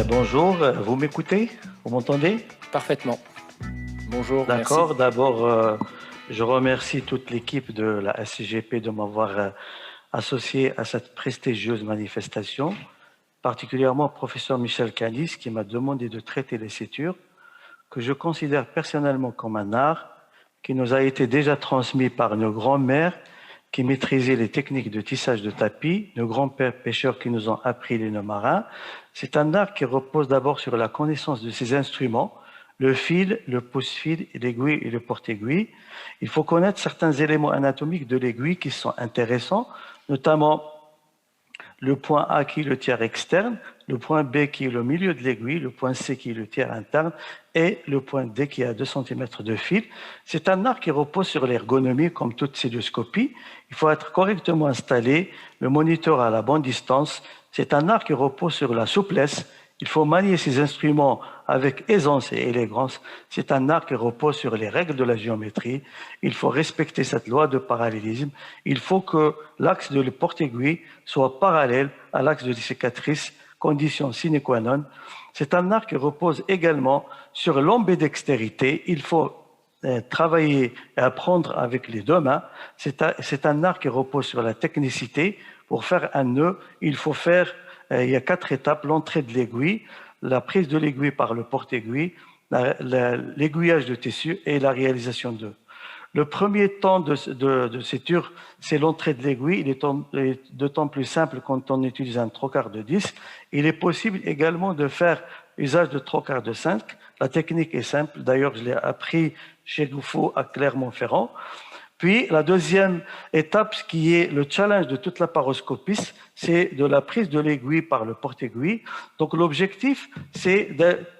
Bonjour, vous m'écoutez? Vous m'entendez? Parfaitement. Bonjour, merci. D'accord. D'abord, je remercie toute l'équipe de la SCGP de m'avoir associé à cette prestigieuse manifestation, particulièrement au professeur Michel Calis qui m'a demandé de traiter les sutures, que je considère personnellement comme un art qui nous a été déjà transmis par nos grands-mères qui maîtrisaient les techniques de tissage de tapis, nos grands-pères pêcheurs qui nous ont appris les nœuds marins. C'est un art qui repose d'abord sur la connaissance de ces instruments, le fil, le pouce-fil, l'aiguille et le porte-aiguille. Il faut connaître certains éléments anatomiques de l'aiguille qui sont intéressants, notamment le point A qui est le tiers externe, le point B qui est le milieu de l'aiguille, le point C qui est le tiers interne et le point D qui est à 2 cm de fil. C'est un art qui repose sur l'ergonomie comme toute célioscopie. Il faut être correctement installé, le moniteur à la bonne distance. C'est un art qui repose sur la souplesse. Il faut manier ces instruments avec aisance et élégance. C'est un art qui repose sur les règles de la géométrie. Il faut respecter cette loi de parallélisme. Il faut que l'axe de le porte-aiguille soit parallèle à l'axe de cicatrice, condition sine qua non. C'est un art qui repose également sur l'ambidextérité. Il faut travailler et apprendre avec les deux mains. C'est un art qui repose sur la technicité. Pour faire un nœud, il faut faire il y a 4 étapes, l'entrée de l'aiguille, la prise de l'aiguille par le porte-aiguille, l'aiguillage de tissu et la réalisation d'eux. Le premier temps de suture, c'est l'entrée de l'aiguille. Il est d'autant plus simple quand on utilise un trocard de 10. Il est possible également de faire usage de trocard de 5. La technique est simple. D'ailleurs, je l'ai appris chez Goufou à Clermont-Ferrand. Puis, la deuxième étape, ce qui est le challenge de toute la paroscopiste, c'est de la prise de l'aiguille par le porte-aiguille. Donc, l'objectif, c'est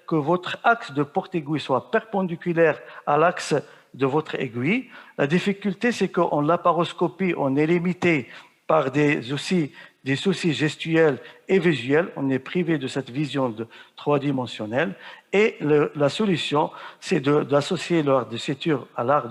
que votre axe de porte-aiguille soit perpendiculaire à l'axe de votre aiguille. La difficulté, c'est qu'en laparoscopie, on est limité par des soucis gestuels et visuels. On est privé de cette vision trois-dimensionnelle. Et la solution, c'est d'associer l'art de suture à l'art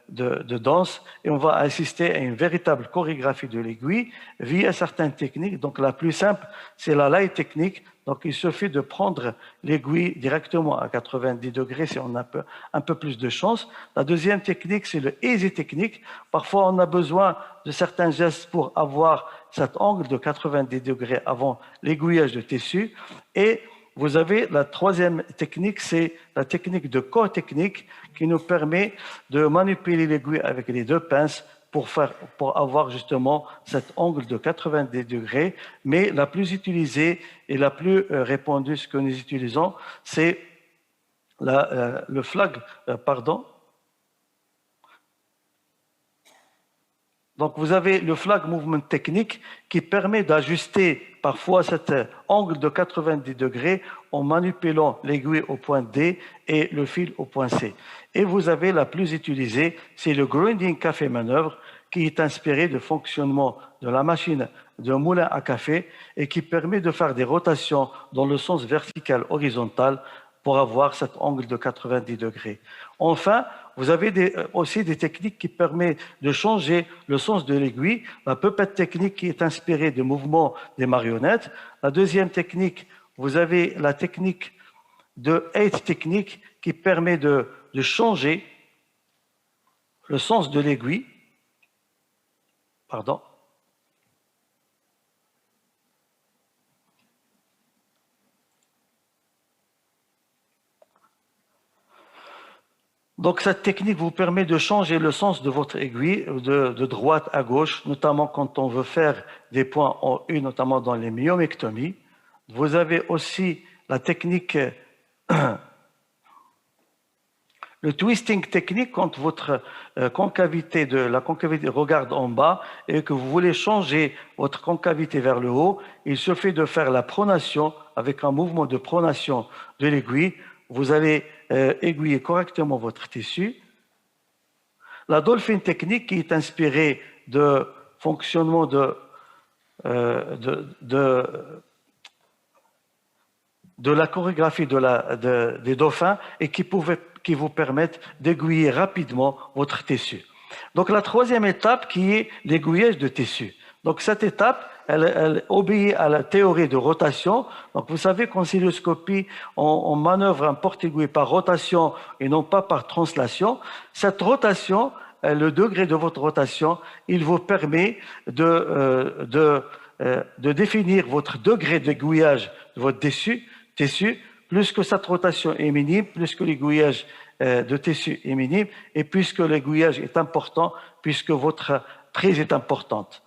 de danse, et on va assister à une véritable chorégraphie de l'aiguille via certaines techniques. Donc la plus simple, c'est la light technique. Donc il suffit de prendre l'aiguille directement à 90 degrés si on a un peu plus de chance. La deuxième technique, c'est le easy technique. Parfois, on a besoin de certains gestes pour avoir cet angle de 90 degrés avant l'aiguillage de tissu. Et vous avez la troisième technique, c'est la technique de corps technique qui nous permet de manipuler l'aiguille avec les deux pinces pour avoir justement cet angle de 90 degrés. Mais la plus utilisée et la plus répandue, ce que nous utilisons, c'est le flag, pardon. Donc, vous avez le flag movement technique qui permet d'ajuster parfois cet angle de 90 degrés en manipulant l'aiguille au point D et le fil au point C. Et vous avez la plus utilisée, c'est le grinding café manœuvre qui est inspiré du fonctionnement de la machine de moulin à café et qui permet de faire des rotations dans le sens vertical horizontal pour avoir cet angle de 90 degrés. Enfin, vous avez aussi des techniques qui permettent de changer le sens de l'aiguille. La puppet technique qui est inspirée des mouvements des marionnettes. La deuxième technique, vous avez la technique de eight technique qui permet de changer le sens de l'aiguille. Pardon. Donc cette technique vous permet de changer le sens de votre aiguille de droite à gauche, notamment quand on veut faire des points en U, notamment dans les myomectomies. Vous avez aussi la technique, le twisting technique quand votre la concavité regarde en bas et que vous voulez changer votre concavité vers le haut. Il suffit de faire la pronation avec un mouvement de pronation de l'aiguille. Vous allez aiguiller correctement votre tissu. La dolphin technique qui est inspirée de fonctionnement de la chorégraphie des dauphins et qui vous permettent d'aiguiller rapidement votre tissu. Donc la troisième étape qui est l'aiguillage de tissu. Donc cette étape, elle obéit à la théorie de rotation. Donc, vous savez qu'en oscilloscopie, on manœuvre un porte-aiguille par rotation et non pas par translation. Cette rotation, le degré de votre rotation, il vous permet de définir votre degré d'aiguillage de votre tissu. Plus que cette rotation est minime, plus que l'aiguillage de tissu est minime, et puisque l'aiguillage est important, puisque votre prise est importante.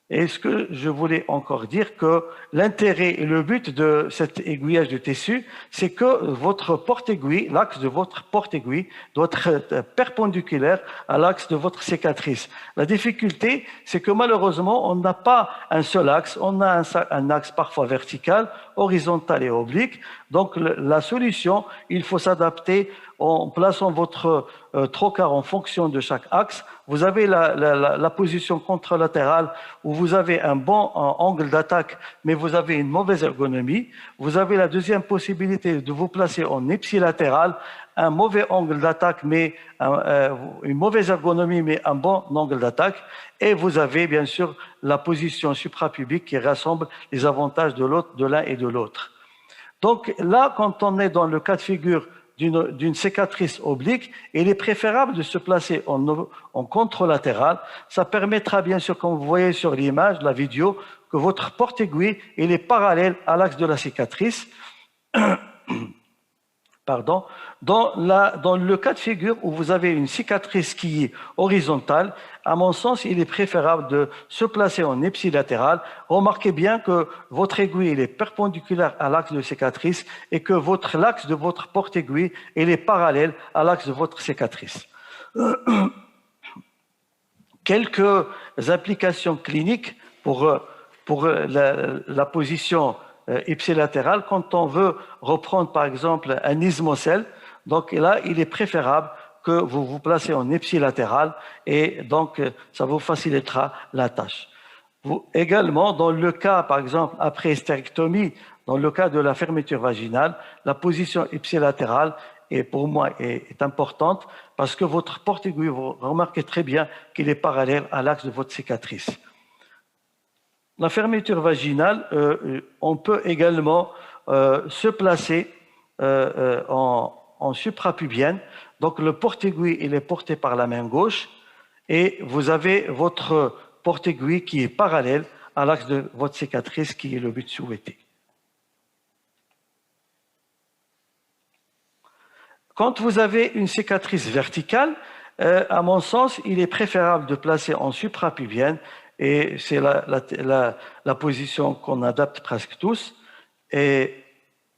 Et ce que je voulais encore dire, que l'intérêt et le but de cet aiguillage de tissu, c'est que votre porte-aiguille, l'axe de votre porte-aiguille doit être perpendiculaire à l'axe de votre cicatrice. La difficulté, c'est que malheureusement, on n'a pas un seul axe, on a un axe parfois vertical, horizontal et oblique. Donc la solution, il faut s'adapter en plaçant votre trocar en fonction de chaque axe. Vous avez la position contralatérale où vous avez un bon angle d'attaque, mais vous avez une mauvaise ergonomie. Vous avez la deuxième possibilité de vous placer en ipsilatéral, un mauvais angle d'attaque, mais une mauvaise ergonomie, mais un bon angle d'attaque. Et vous avez bien sûr la position suprapubique qui rassemble les avantages de l'un et de l'autre. Donc là, quand on est dans le cas de figure d'une cicatrice oblique, il est préférable de se placer en contralatéral. Ça permettra bien sûr, comme vous voyez sur l'image, la vidéo, que votre porte-aiguille est parallèle à l'axe de la cicatrice. Pardon. Dans le cas de figure où vous avez une cicatrice qui est horizontale, à mon sens, il est préférable de se placer en ipsilatéral. Remarquez bien que votre aiguille est perpendiculaire à l'axe de cicatrice et que l'axe de votre porte-aiguille est parallèle à l'axe de votre cicatrice. Quelques applications cliniques pour la position ipsilatérale, quand on veut reprendre par exemple un ismocèle, donc là il est préférable que vous vous placez en ipsilatéral et donc ça vous facilitera la tâche. Également, dans le cas par exemple après hystérectomie, dans le cas de la fermeture vaginale, la position ipsilatérale pour moi est importante parce que votre porte-aiguille, vous remarquez très bien qu'il est parallèle à l'axe de votre cicatrice. La fermeture vaginale, on peut également se placer en suprapubienne. Donc le porte-aiguille, il est porté par la main gauche et vous avez votre porte-aiguille qui est parallèle à l'axe de votre cicatrice qui est le but souhaité. Quand vous avez une cicatrice verticale, à mon sens, il est préférable de placer en suprapubienne. Et c'est la position qu'on adapte presque tous. Et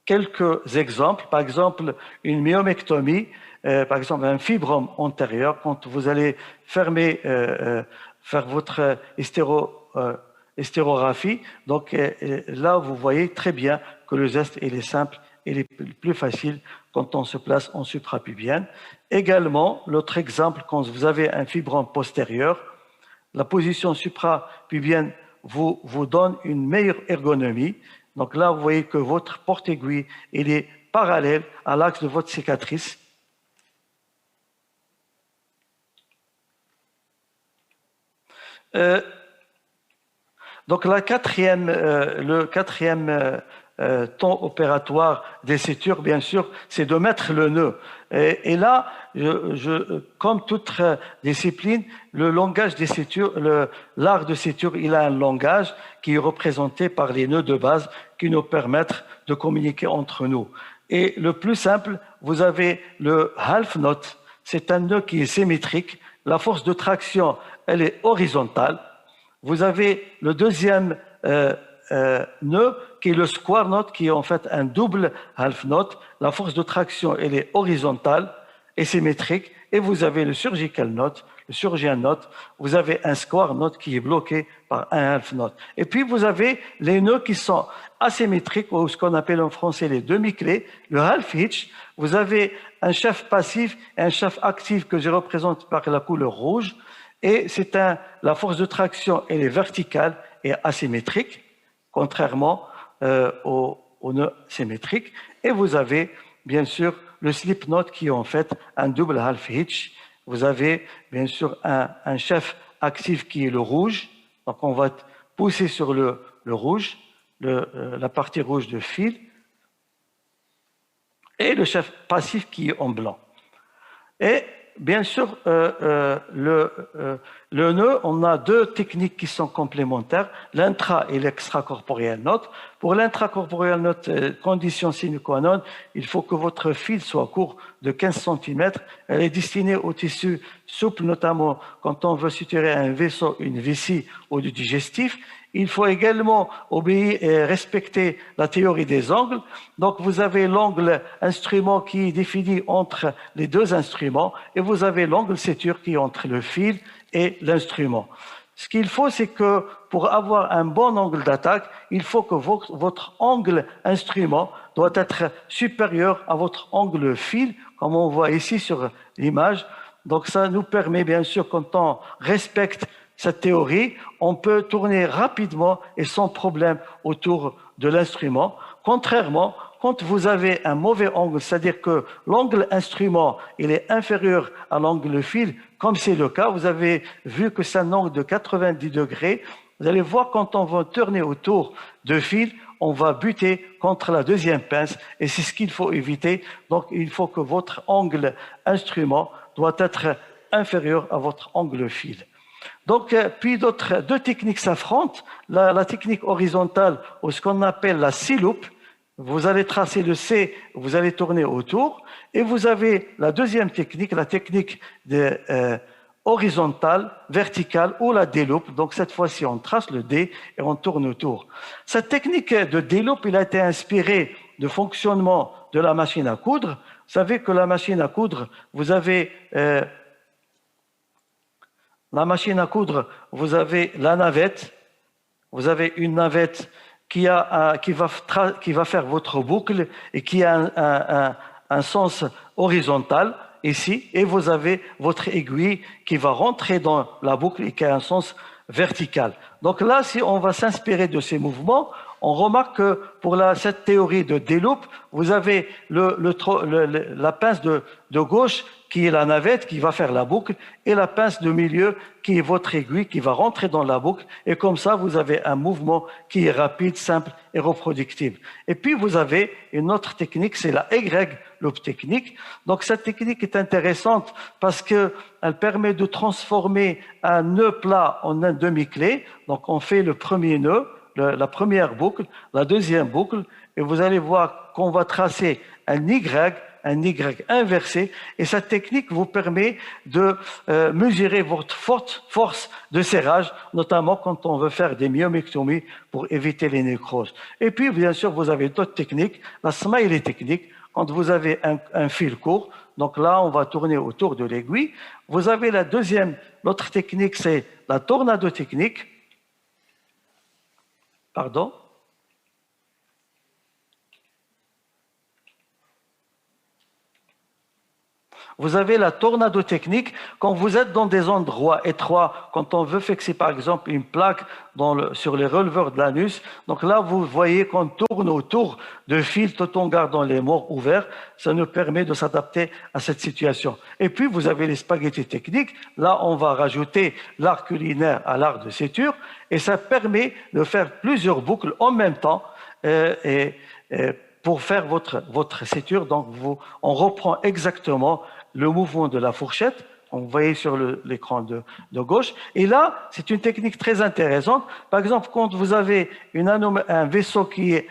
quelques exemples, par exemple une myomectomie, par exemple un fibrome antérieur, quand vous allez faire votre hystérographie, donc là vous voyez très bien que le geste est simple et plus facile quand on se place en suprapubienne. Également, l'autre exemple, quand vous avez un fibrome postérieur, la position suprapubienne vous donne une meilleure ergonomie. Donc là, vous voyez que votre porte-aiguille est parallèle à l'axe de votre cicatrice. Donc le quatrième temps opératoire des sutures, bien sûr, c'est de mettre le nœud. Et là, comme toute discipline, le langage des sutures, l'art de suture, il a un langage qui est représenté par les nœuds de base qui nous permettent de communiquer entre nous. Et le plus simple, vous avez le half knot, c'est un nœud qui est symétrique. La force de traction, elle est horizontale. Vous avez le deuxième nœud qui est le square knot, qui est en fait un double half knot. La force de traction, elle est horizontale et symétrique. Et vous avez le surgical knot, le surgian knot. Vous avez un square knot qui est bloqué par un half knot. Et puis vous avez les nœuds qui sont asymétriques, ou ce qu'on appelle en français les demi-clés, le half hitch. Vous avez un chef passif et un chef actif que je représente par la couleur rouge. Et la force de traction, elle est verticale et asymétrique, contrairement au nœud symétrique. Et vous avez, bien sûr, le slip knot qui est en fait un double half hitch. Vous avez, bien sûr, un chef actif qui est le rouge. Donc, on va pousser sur le rouge, la partie rouge de fil, et le chef passif qui est en blanc. Et bien sûr, le nœud, on a deux techniques qui sont complémentaires, l'intra et l'extracorporel note. Pour l'intracorporel note, condition sine qua non, il faut que votre fil soit court de 15 cm. Elle est destinée au tissu souple, notamment quand on veut suturer un vaisseau, une vessie ou du digestif. Il faut également obéir et respecter la théorie des angles. Donc, vous avez l'angle instrument qui est défini entre les deux instruments et vous avez l'angle suture qui est entre le fil et l'instrument. Ce qu'il faut, c'est que pour avoir un bon angle d'attaque, il faut que votre angle instrument doit être supérieur à votre angle fil, comme on voit ici sur l'image. Donc, ça nous permet, bien sûr, quand on respecte cette théorie, on peut tourner rapidement et sans problème autour de l'instrument. Contrairement, quand vous avez un mauvais angle, c'est-à-dire que l'angle instrument il est inférieur à l'angle fil, comme c'est le cas, vous avez vu que c'est un angle de 90 degrés. Vous allez voir quand on va tourner autour de fil, on va buter contre la deuxième pince et c'est ce qu'il faut éviter. Donc il faut que votre angle instrument doit être inférieur à votre angle fil. Donc, puis deux techniques s'affrontent. La technique horizontale, ou ce qu'on appelle la C-loop, vous allez tracer le C, vous allez tourner autour. Et vous avez la deuxième technique, la technique horizontale, verticale, ou la D-loop. Donc, cette fois-ci, on trace le D et on tourne autour. Cette technique de D-loop, il a été inspirée du fonctionnement de la machine à coudre. Vous savez que la machine à coudre, vous avez... la machine à coudre, vous avez la navette, vous avez une navette qui va faire votre boucle et qui a un sens horizontal ici, et vous avez votre aiguille qui va rentrer dans la boucle et qui a un sens vertical. Donc là, si on va s'inspirer de ces mouvements, on remarque que pour cette théorie de D-loop, vous avez la pince de gauche qui est la navette qui va faire la boucle et la pince de milieu qui est votre aiguille qui va rentrer dans la boucle et comme ça vous avez un mouvement qui est rapide, simple et reproductible. Et puis vous avez une autre technique, c'est la Y-loop technique. Donc cette technique est intéressante parce que elle permet de transformer un nœud plat en un demi-clé. Donc on fait le premier nœud, la première boucle, la deuxième boucle et vous allez voir qu'on va tracer un Y inversé et cette technique vous permet de mesurer votre force de serrage, notamment quand on veut faire des myomectomies pour éviter les nécroses. Et puis bien sûr vous avez d'autres techniques, la smiley technique, quand vous avez un fil court, donc là on va tourner autour de l'aiguille. Vous avez l'autre technique c'est la tornado technique, pardon. Vous avez la tornado technique quand vous êtes dans des endroits étroits, quand on veut fixer par exemple une plaque sur les releveurs de l'anus. Donc là, vous voyez qu'on tourne autour de fils tout en gardant les morts ouverts. Ça nous permet de s'adapter à cette situation. Et puis, vous avez les spaghettis techniques. Là, on va rajouter l'art culinaire à l'art de suture et ça permet de faire plusieurs boucles en même temps pour faire votre suture. Donc, on reprend exactement le mouvement de la fourchette, on voyait sur l'écran de gauche. Et là, c'est une technique très intéressante. Par exemple, quand vous avez un vaisseau qui est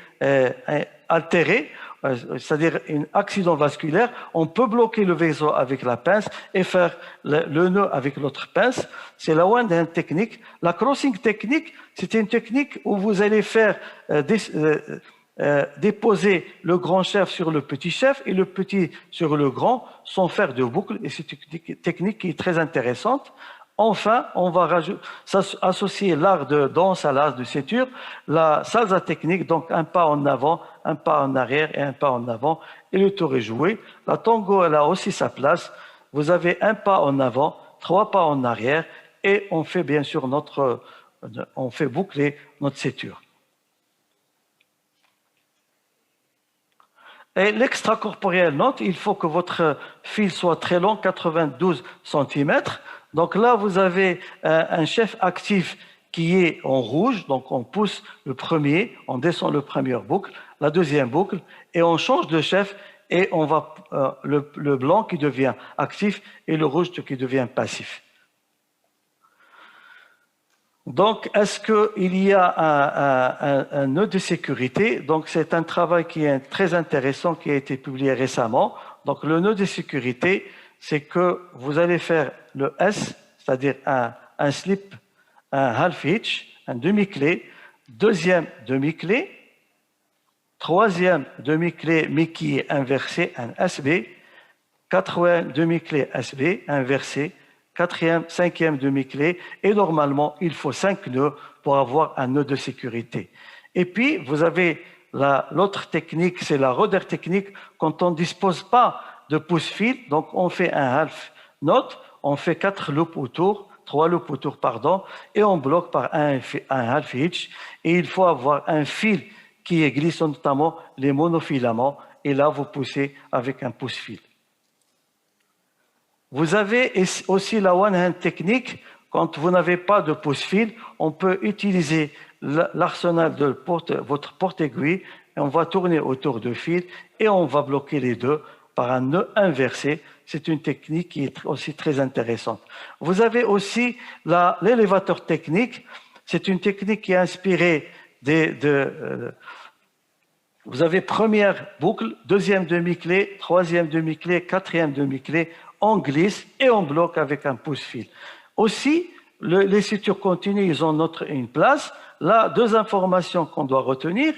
altéré, c'est-à-dire un accident vasculaire, on peut bloquer le vaisseau avec la pince et faire le nœud avec l'autre pince. C'est la one technique. La crossing technique, c'est une technique où vous allez faire déposer le grand chef sur le petit chef et le petit sur le grand sans faire de boucle et c'est une technique qui est très intéressante. Enfin, on va associer l'art de danse à l'art de suture, la salsa technique, donc un pas en avant, un pas en arrière et un pas en avant et le tour est joué. La tango, elle a aussi sa place. Vous avez un pas en avant, 3 pas en arrière et on fait bien sûr on fait boucler notre suture. Et l'extracorporel note, il faut que votre fil soit très long, 92 cm. Donc là, vous avez un chef actif qui est en rouge, donc on pousse le premier, on descend le premier boucle, la deuxième boucle, et on change de chef, et on va le blanc qui devient actif et le rouge qui devient passif. Donc, est-ce qu'il y a un nœud de sécurité? Donc, c'est un travail qui est très intéressant, qui a été publié récemment. Donc, le nœud de sécurité, c'est que vous allez faire le S, c'est-à-dire un slip, un half hitch, un demi-clé, deuxième demi-clé, troisième demi-clé, mais qui est inversé, un SB, quatrième demi-clé SB, inversé, quatrième, cinquième demi-clé, et normalement, il faut 5 nœuds pour avoir un nœud de sécurité. Et puis, vous avez l'autre technique, c'est la rudder technique, quand on ne dispose pas de pouce-fil, donc on fait un half knot, on fait 4 loops autour, 3 loops autour, pardon, et on bloque par un half hitch, et il faut avoir un fil qui est glissant, notamment les monofilaments, et là, vous poussez avec un pouce-fil. Vous avez aussi la one-hand technique. Quand vous n'avez pas de pouce-fil, on peut utiliser l'arsenal de votre porte-aiguille et on va tourner autour du fil et on va bloquer les deux par un nœud inversé. C'est une technique qui est aussi très intéressante. Vous avez aussi l'élévateur technique. C'est une technique qui est inspirée vous avez première boucle, deuxième demi-clé, troisième demi-clé, quatrième demi-clé. On glisse et on bloque avec un pouce-fil. Aussi, les sutures continues, ils ont une place. Là, 2 informations qu'on doit retenir.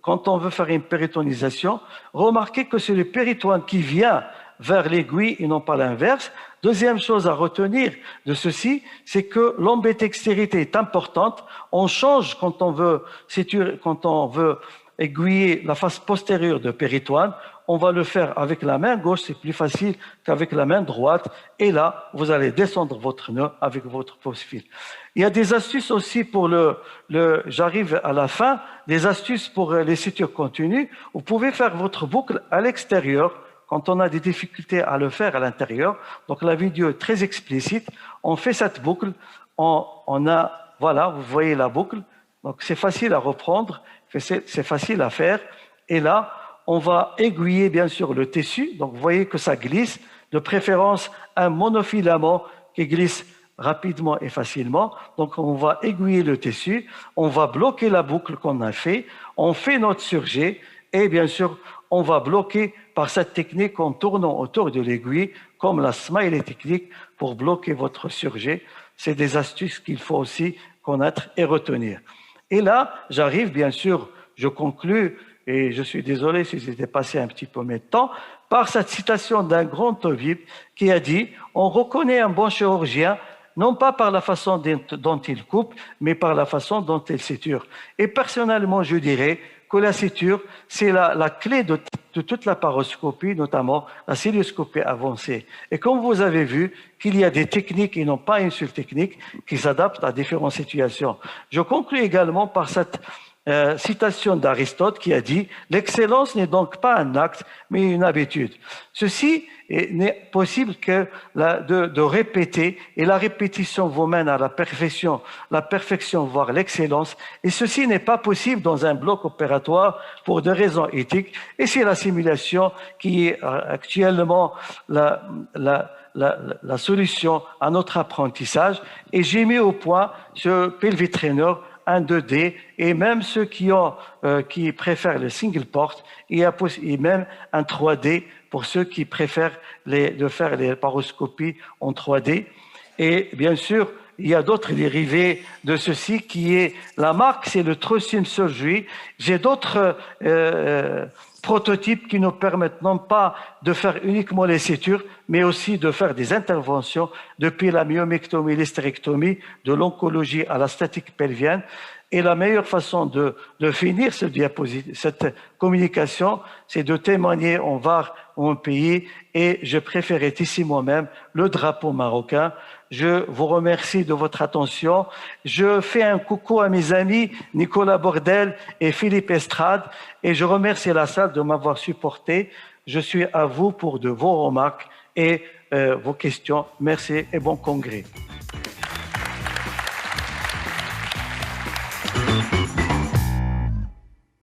Quand on veut faire une péritonisation, remarquez que c'est le péritoine qui vient vers l'aiguille et non pas l'inverse. Deuxième chose à retenir de ceci, c'est que l'ambidextérité est importante. On change quand on veut aiguiller la face postérieure de péritoine. On va le faire avec la main gauche, c'est plus facile qu'avec la main droite. Et là, vous allez descendre votre nœud avec votre pouce-fil. Il y a des astuces aussi pour j'arrive à la fin, des astuces pour les sutures continues. Vous pouvez faire votre boucle à l'extérieur quand on a des difficultés à le faire à l'intérieur. Donc la vidéo est très explicite. On fait cette boucle. Voilà, vous voyez la boucle. Donc c'est facile à reprendre, c'est facile à faire. Et là, on va aiguiller bien sûr le tissu, donc vous voyez que ça glisse, de préférence un monofilament qui glisse rapidement et facilement. Donc on va aiguiller le tissu, on va bloquer la boucle qu'on a fait, on fait notre surjet et bien sûr on va bloquer par cette technique en tournant autour de l'aiguille, comme la smiley technique pour bloquer votre surjet. C'est des astuces qu'il faut aussi connaître et retenir. Et là, j'arrive bien sûr, je conclus. Et je suis désolé si j'ai dépassé un petit peu mes temps, par cette citation d'un grand tabib qui a dit « On reconnaît un bon chirurgien, non pas par la façon dont il coupe, mais par la façon dont il suture. » Et personnellement, je dirais que la suture, c'est la clé de toute la paroscopie, notamment la cilioscopie avancée. Et comme vous avez vu, qu'il y a des techniques et non pas une seule technique qui s'adaptent à différentes situations. Je conclus également par cette citation d'Aristote qui a dit « L'excellence n'est donc pas un acte, mais une habitude. » Ceci n'est possible que de répéter, et la répétition vous mène à la perfection, voire l'excellence, et ceci n'est pas possible dans un bloc opératoire pour des raisons éthiques, et c'est la simulation qui est actuellement la solution à notre apprentissage, et j'ai mis au point ce Pelvic Trainer, un 2D, et même ceux qui préfèrent le single port, et même un 3D pour ceux qui préfèrent de faire les paroscopies en 3D. Et bien sûr, il y a d'autres dérivés de ceci qui est la marque, c'est le Trusim Surgery. J'ai d'autres prototypes qui nous permettent non pas de faire uniquement les sutures, mais aussi de faire des interventions depuis la myomectomie, l'hystérectomie, de l'oncologie à la statique pelvienne. Et la meilleure façon de finir cette communication, c'est de témoigner en VAR ou en pays. Et je préférais ici moi-même le drapeau marocain. Je vous remercie de votre attention. Je fais un coucou à mes amis Nicolas Bordel et Philippe Estrade. Et je remercie la salle de m'avoir supporté. Je suis à vous pour vos remarques et vos questions. Merci et bon congrès.